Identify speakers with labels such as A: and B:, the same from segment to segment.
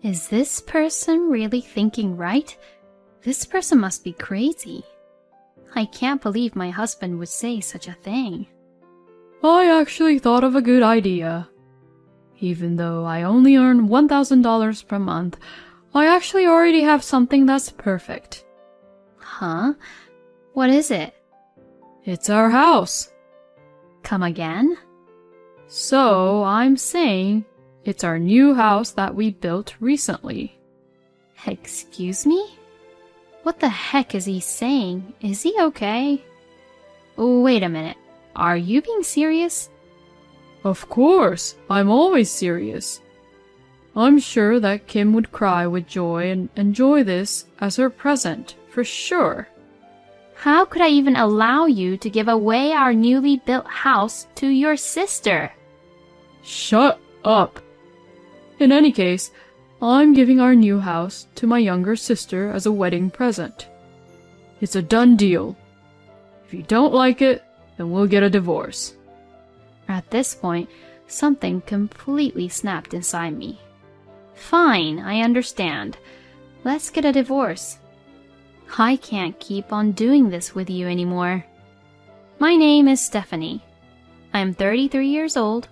A: Is this person really thinking right? This person must be crazy. I can't believe my husband would say such a thing.
B: I actually thought of a good idea. Even though I only earn $1,000 per month, I actually already have something that's perfect.
A: Huh? What is it?
B: It's our house.
A: Come again?
B: So I'm saying it's our new house that we built recently.
A: Excuse me? What the heck is he saying? Is he okay? Wait a minute. Are you being serious?
B: Of course, I'm always serious. I'm sure that Kim would cry with joy and enjoy this as her present, for sure.
A: How could I even allow you to give away our newly built house to your sister?
B: Shut up. In any case, I'm giving our new house to my younger sister as a wedding present. It's a done deal. If you don't like it, then we'll get a divorce.
A: At this point, something completely snapped inside me. Fine, I understand. Let's get a divorce. I can't keep on doing this with you anymore. My name is Stephanie. I am 33 years old,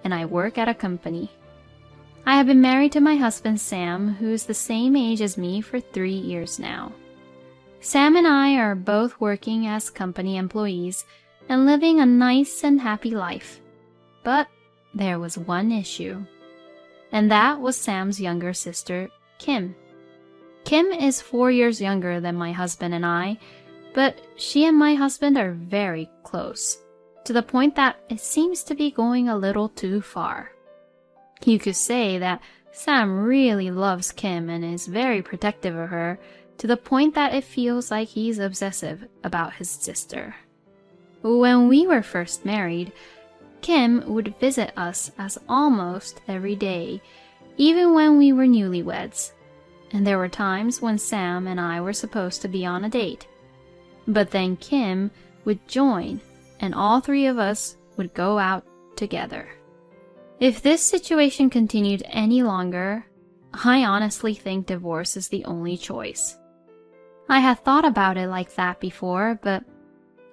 A: and I work at a company. I have been married to my husband Sam, who is the same age as me, for 3 years now. Sam and I are both working as company employees and living a nice and happy life. But there was one issue, and that was Sam's younger sister, Kim. Kim is 4 years younger than my husband and I, but she and my husband are very close, to the point that it seems to be going a little too far. You could say that Sam really loves Kim and is very protective of her, to the point that it feels like he's obsessive about his sister. When we were first married, Kim would visit us as almost every day, even when we were newlyweds. And there were times when Sam and I were supposed to be on a date. But then Kim would join, and all three of us would go out together. If this situation continued any longer, I honestly think divorce is the only choice. I had thought about it like that before, but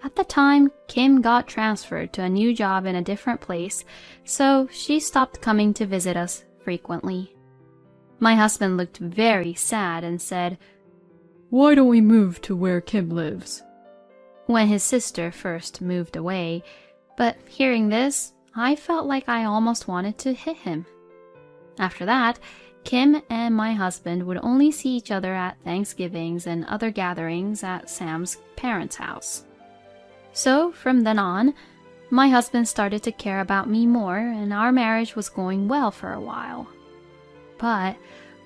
A: at the time, Kim got transferred to a new job in a different place, so she stopped coming to visit us frequently. My husband looked very sad and said,
B: "Why don't we move to where Kim lives?"
A: when his sister first moved away, but hearing this, I felt like I almost wanted to hit him. After that, Kim and my husband would only see each other at Thanksgivings and other gatherings at Sam's parents' house. So from then on, my husband started to care about me more, and our marriage was going well for a while. But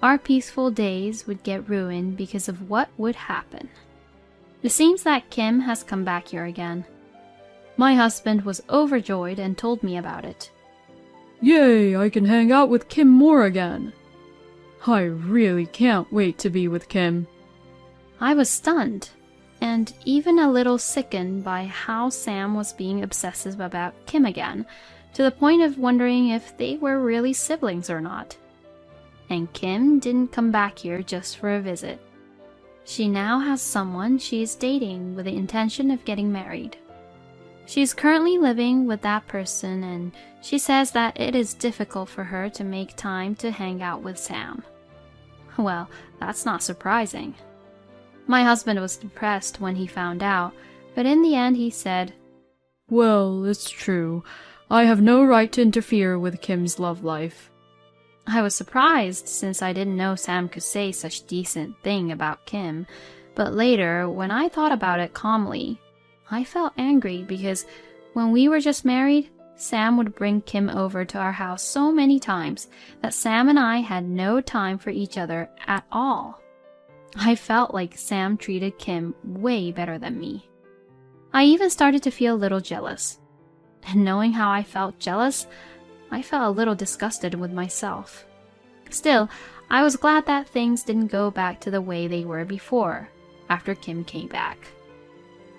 A: our peaceful days would get ruined because of what would happen. It seems that Kim has come back here again. My husband was overjoyed and told me about it.
B: Yay, I can hang out with Kim more again. I really can't wait to be with Kim.
A: I was stunned, and even a little sickened by how Sam was being obsessive about Kim again, to the point of wondering if they were really siblings or not. And Kim didn't come back here just for a visit. She now has someone she is dating with the intention of getting married. She is currently living with that person, and she says that it is difficult for her to make time to hang out with Sam. Well, that's not surprising. My husband was depressed when he found out, but in the end he said,
B: "Well, it's true. I have no right to interfere with Kim's love life."
A: I was surprised, since I didn't know Sam could say such decent thing about Kim, but later, when I thought about it calmly, I felt angry because when we were just married, Sam would bring Kim over to our house so many times that Sam and I had no time for each other at all. I felt like Sam treated Kim way better than me. I even started to feel a little jealous. And knowing how I felt jealous, I felt a little disgusted with myself. Still, I was glad that things didn't go back to the way they were before, after Kim came back.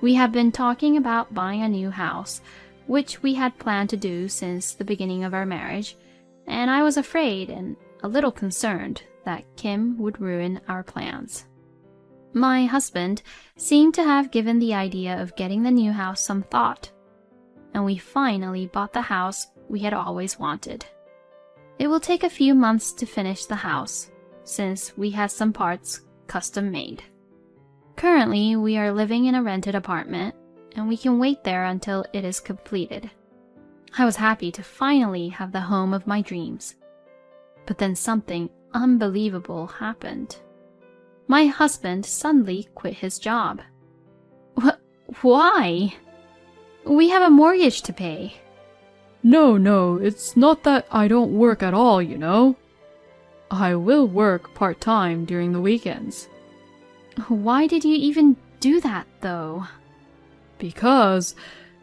A: We had been talking about buying a new house, which we had planned to do since the beginning of our marriage, and I was afraid and a little concerned that Kim would ruin our plans. My husband seemed to have given the idea of getting the new house some thought, and we finally bought the house we had always wanted. It will take a few months to finish the house, since we had some parts custom made. Currently, we are living in a rented apartment, and we can wait there until it is completed. I was happy to finally have the home of my dreams. But then something unbelievable happened. My husband suddenly quit his job. Why? We have a mortgage to pay.
B: No, it's not that I don't work at all, you know. I will work part-time during the weekends.
A: Why did you even do that, though?
B: Because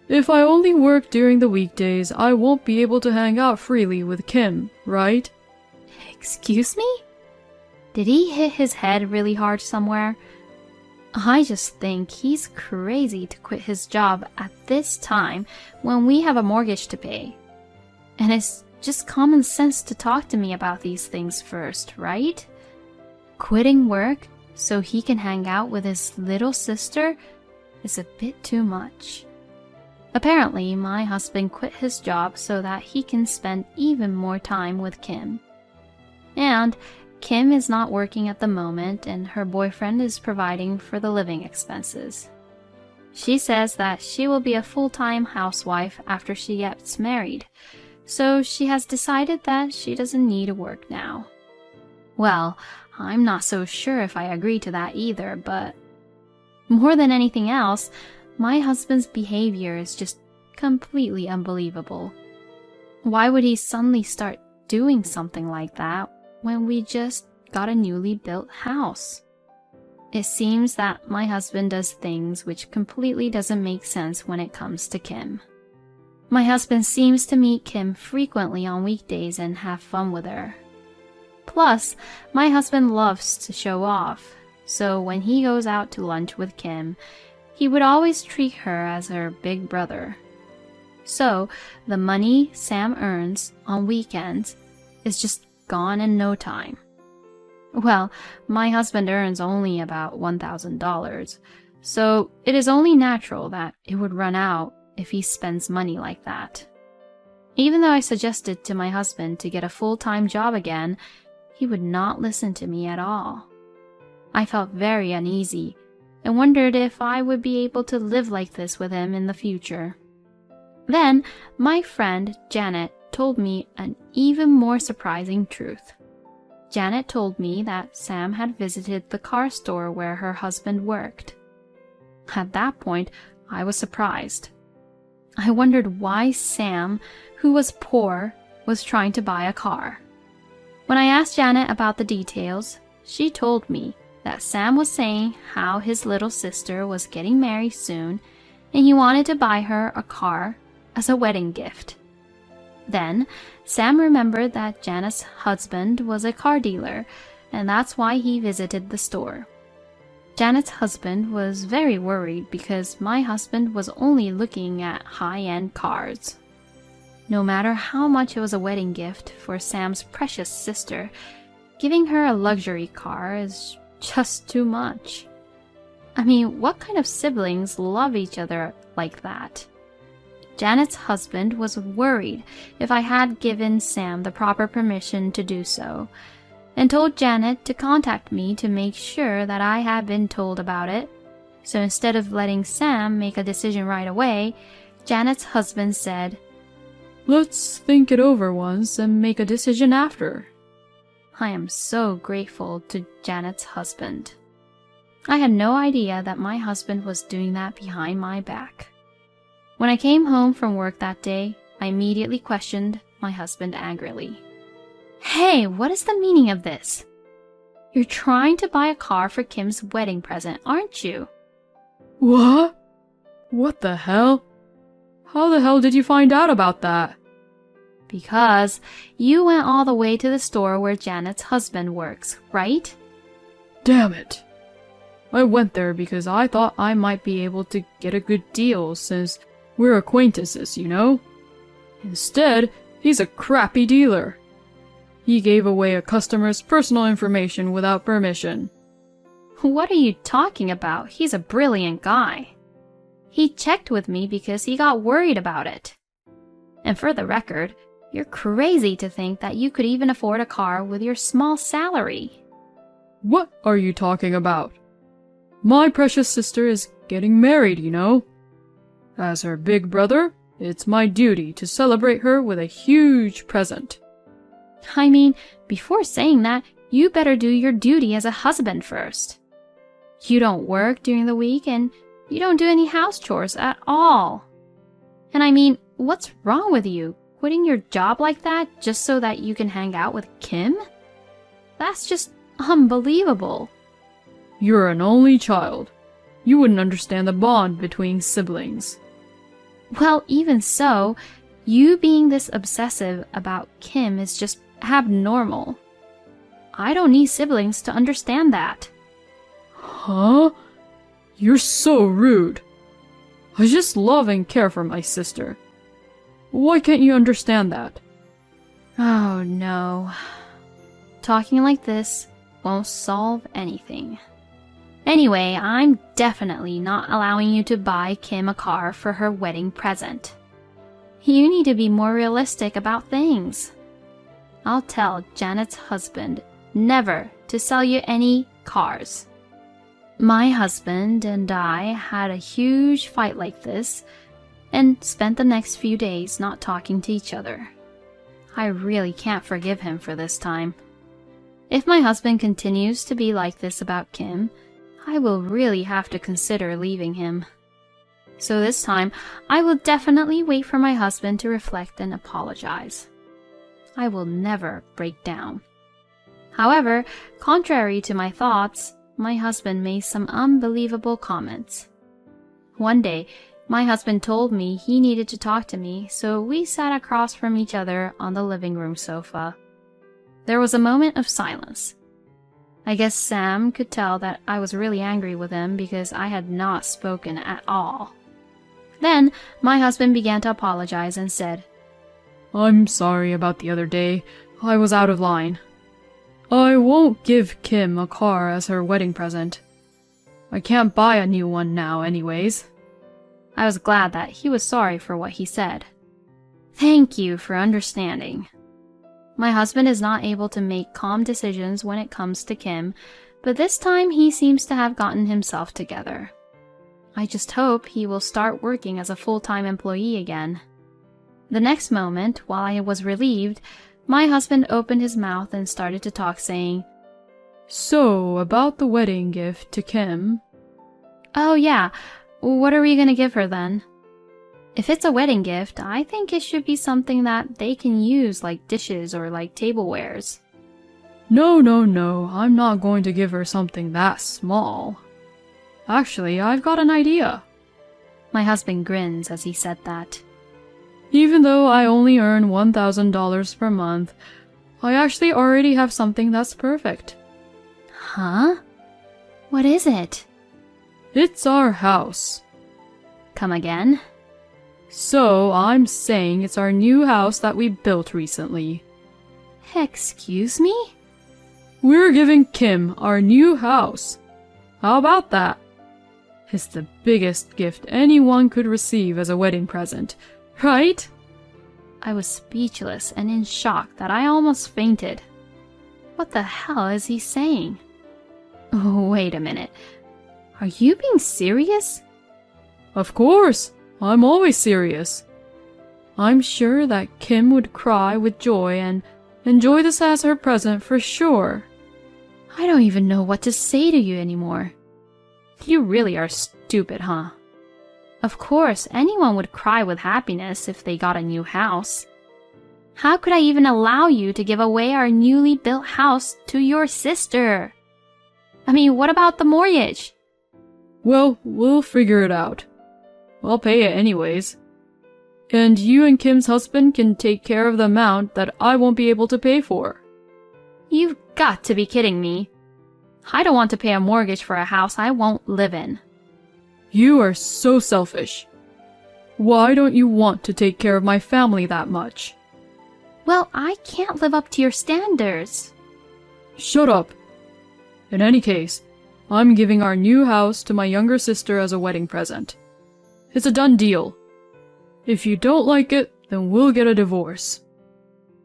B: if I only work during the weekdays, I won't be able to hang out freely with Kim, right?
A: Excuse me? Did he hit his head really hard somewhere? I just think he's crazy to quit his job at this time when we have a mortgage to pay. And it's just common sense to talk to me about these things first, right? Quitting work so he can hang out with his little sister is a bit too much. Apparently, my husband quit his job so that he can spend even more time with Kim. And Kim is not working at the moment, and her boyfriend is providing for the living expenses. She says that she will be a full-time housewife after she gets married, so she has decided that she doesn't need to work now. Well, I'm not so sure if I agree to that either, but more than anything else, my husband's behavior is just completely unbelievable. Why would he suddenly start doing something like that when we just got a newly built house? It seems that my husband does things which completely doesn't make sense when it comes to Kim. My husband seems to meet Kim frequently on weekdays and have fun with her. Plus, my husband loves to show off, so when he goes out to lunch with Kim, he would always treat her as her big brother. So, the money Sam earns on weekends is just gone in no time. Well, my husband earns only about $1,000, so it is only natural that it would run out if he spends money like that. Even though I suggested to my husband to get a full-time job again, he would not listen to me at all. I felt very uneasy and wondered if I would be able to live like this with him in the future. Then, my friend Janet told me an even more surprising truth. Janet told me that Sam had visited the car store where her husband worked. At that point, I was surprised. I wondered why Sam, who was poor, was trying to buy a car. When I asked Janet about the details, she told me that Sam was saying how his little sister was getting married soon and he wanted to buy her a car as a wedding gift. Then, Sam remembered that Janet's husband was a car dealer, and that's why he visited the store. Janet's husband was very worried because my husband was only looking at high-end cars. No matter how much it was a wedding gift for Sam's precious sister, giving her a luxury car is just too much. I mean, what kind of siblings love each other like that? Janet's husband was worried if I had given Sam the proper permission to do so, and told Janet to contact me to make sure that I had been told about it. So instead of letting Sam make a decision right away, Janet's husband said,
B: "Let's think it over once and make a decision after."
A: I am so grateful to Janet's husband. I had no idea that my husband was doing that behind my back. When I came home from work that day, I immediately questioned my husband angrily. "Hey, what is the meaning of this? You're trying to buy a car for Kim's wedding present, aren't you?"
B: What? What the hell? How the hell did you find out about that?
A: Because you went all the way to the store where Janet's husband works, right?
B: Damn it. I went there because I thought I might be able to get a good deal since we're acquaintances, you know? Instead, he's a crappy dealer. He gave away a customer's personal information without permission.
A: What are you talking about? He's a brilliant guy. He checked with me because he got worried about it. And for the record, you're crazy to think that you could even afford a car with your small salary.
B: What are you talking about? My precious sister is getting married, you know. As her big brother, it's my duty to celebrate her with a huge present.
A: I mean, before saying that, you better do your duty as a husband first. You don't work during the week and you don't do any house chores at all. And I mean, what's wrong with you? Quitting your job like that just so that you can hang out with Kim? That's just unbelievable.
B: You're an only child. You wouldn't understand the bond between siblings.
A: Well, even so, you being this obsessive about Kim is just abnormal. I don't need siblings to understand that.
B: Huh? You're so rude. I just love and care for my sister. Why can't you understand that?
A: Oh no. Talking like this won't solve anything. Anyway, I'm definitely not allowing you to buy Kim a car for her wedding present. You need to be more realistic about things. I'll tell Janet's husband never to sell you any cars. My husband and I had a huge fight like this and spent the next few days not talking to each other. I really can't forgive him for this time. If my husband continues to be like this about Kim, I will really have to consider leaving him. So this time, I will definitely wait for my husband to reflect and apologize. I will never break down. However, contrary to my thoughts, my husband made some unbelievable comments. One day, my husband told me he needed to talk to me, so we sat across from each other on the living room sofa. There was a moment of silence. I guess Sam could tell that I was really angry with him because I had not spoken at all. Then, my husband began to apologize and said,
B: I'm sorry about the other day. I was out of line. I won't give Kim a car as her wedding present. I can't buy a new one now anyways.
A: I was glad that he was sorry for what he said. Thank you for understanding. My husband is not able to make calm decisions when it comes to Kim, but this time he seems to have gotten himself together. I just hope he will start working as a full-time employee again. The next moment, while I was relieved, my husband opened his mouth and started to talk, saying,
B: So, about the wedding gift to Kim.
A: Oh yeah, what are we gonna give her then? If it's a wedding gift, I think it should be something that they can use like dishes or like tablewares.
B: No, I'm not going to give her something that small. Actually, I've got an idea.
A: My husband grins as he said that.
B: Even though I only earn $1,000 per month, I actually already have something that's perfect.
A: Huh? What is it?
B: It's our house.
A: Come again?
B: So, I'm saying it's our new house that we built recently.
A: Excuse me?
B: We're giving Kim our new house. How about that? It's the biggest gift anyone could receive as a wedding present, right?
A: I was speechless and in shock that I almost fainted. What the hell is he saying? Oh, wait a minute. Are you being serious?
B: Of course, I'm always serious. I'm sure that Kim would cry with joy and enjoy this as her present for sure.
A: I don't even know what to say to you anymore. You really are stupid, huh? Of course, anyone would cry with happiness if they got a new house. How could I even allow you to give away our newly built house to your sister? I mean, what about the mortgage?
B: Well, we'll figure it out. I'll pay it anyways. And you and Kim's husband can take care of the amount that I won't be able to pay for.
A: You've got to be kidding me. I don't want to pay a mortgage for a house I won't live in.
B: You are so selfish. Why don't you want to take care of my family that much?
A: Well, I can't live up to your standards.
B: Shut up! In any case, I'm giving our new house to my younger sister as a wedding present. It's a done deal. If you don't like it, then we'll get a divorce.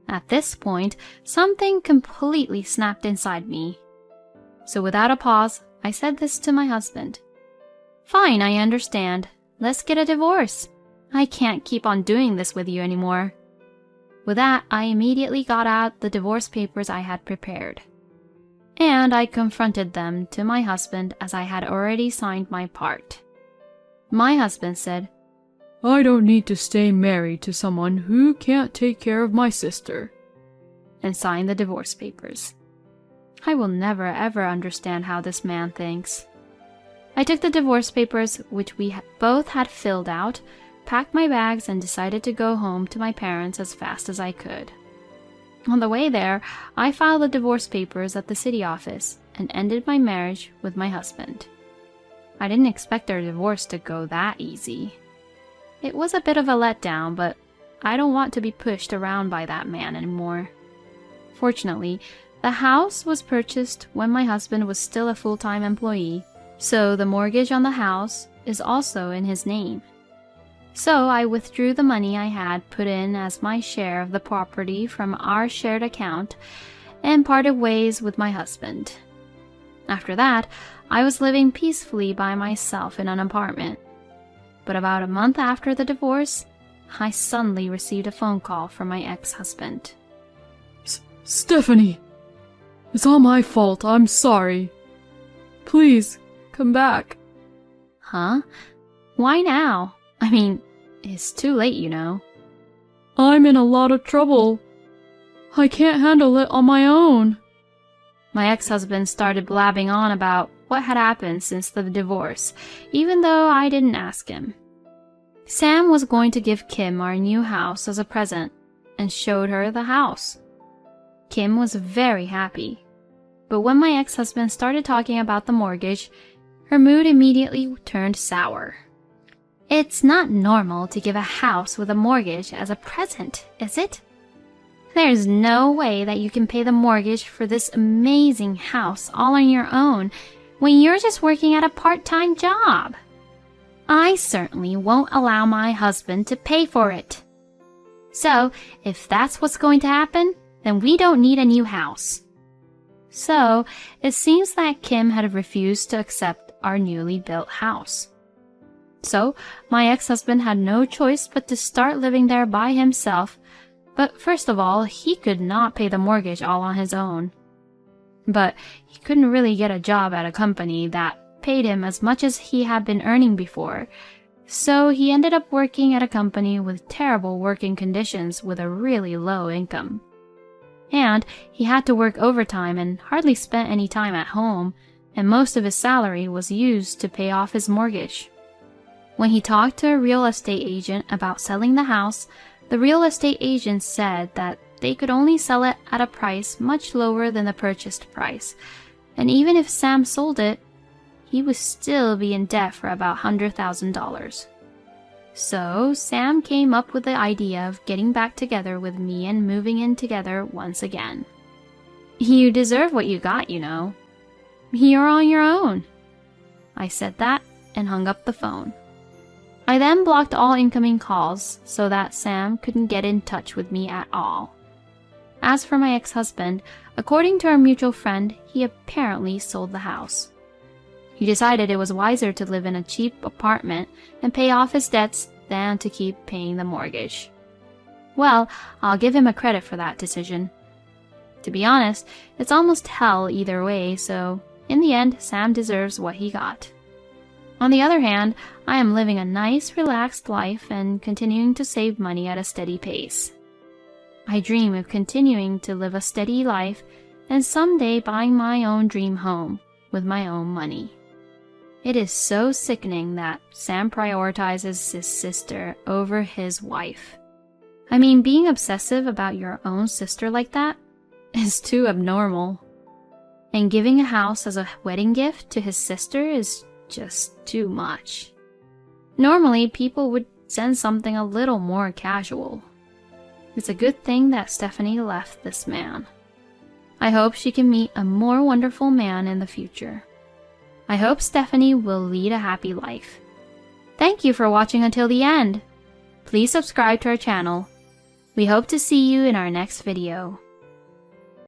A: At this point, something completely snapped inside me. So without a pause, I said this to my husband. Fine, I understand. Let's get a divorce. I can't keep on doing this with you anymore. With that, I immediately got out the divorce papers I had prepared. And I confronted them to my husband as I had already signed my part. My husband said,
B: I don't need to stay married to someone who can't take care of my sister,
A: and signed the divorce papers. I will never ever understand how this man thinks. I took the divorce papers, which we both had filled out, packed my bags, and decided to go home to my parents as fast as I could. On the way there, I filed the divorce papers at the city office and ended my marriage with my husband. I didn't expect our divorce to go that easy. It was a bit of a letdown, but I don't want to be pushed around by that man anymore. Fortunately, the house was purchased when my husband was still a full-time employee, so the mortgage on the house is also in his name. So I withdrew the money I had put in as my share of the property from our shared account and parted ways with my husband. After that, I was living peacefully by myself in an apartment. But about a month after the divorce, I suddenly received a phone call from my ex-husband.
B: Stephanie! It's all my fault, I'm sorry. Please, come back.
A: Huh? Why now? I mean, it's too late, you know.
B: I'm in a lot of trouble. I can't handle it on my own.
A: My ex-husband started blabbing on about what had happened since the divorce, even though I didn't ask him. Sam was going to give Kim our new house as a present and showed her the house. Kim was very happy. But when my ex-husband started talking about the mortgage, her mood immediately turned sour. It's not normal to give a house with a mortgage as a present, is it? There's no way that you can pay the mortgage for this amazing house all on your own when you're just working at a part-time job. I certainly won't allow my husband to pay for it. So, if that's what's going to happen, then we don't need a new house. So, it seems that Kim had refused to accept our newly built house. So, my ex-husband had no choice but to start living there by himself, but first of all, he could not pay the mortgage all on his own. But he couldn't really get a job at a company that paid him as much as he had been earning before, so he ended up working at a company with terrible working conditions with a really low income. And he had to work overtime and hardly spent any time at home, and most of his salary was used to pay off his mortgage. When he talked to a real estate agent about selling the house, the real estate agent said that they could only sell it at a price much lower than the purchased price, and even if Sam sold it, he would still be in debt for about $100,000. So Sam came up with the idea of getting back together with me and moving in together once again. You deserve what you got, you know. You're on your own. I said that and hung up the phone. I then blocked all incoming calls so that Sam couldn't get in touch with me at all. As for my ex-husband, according to our mutual friend, he apparently sold the house. He decided it was wiser to live in a cheap apartment and pay off his debts than to keep paying the mortgage. Well, I'll give him a credit for that decision. To be honest, it's almost hell either way, so in the end, Sam deserves what he got. On the other hand, I am living a nice, relaxed life and continuing to save money at a steady pace. I dream of continuing to live a steady life and someday buying my own dream home with my own money. It is so sickening that Sam prioritizes his sister over his wife. I mean, being obsessive about your own sister like that is too abnormal. And giving a house as a wedding gift to his sister is just too much. Normally, people would send something a little more casual. It's a good thing that Stephanie left this man. I hope she can meet a more wonderful man in the future. I hope Stephanie will lead a happy life. Thank you for watching until the end. Please subscribe to our channel. We hope to see you in our next video.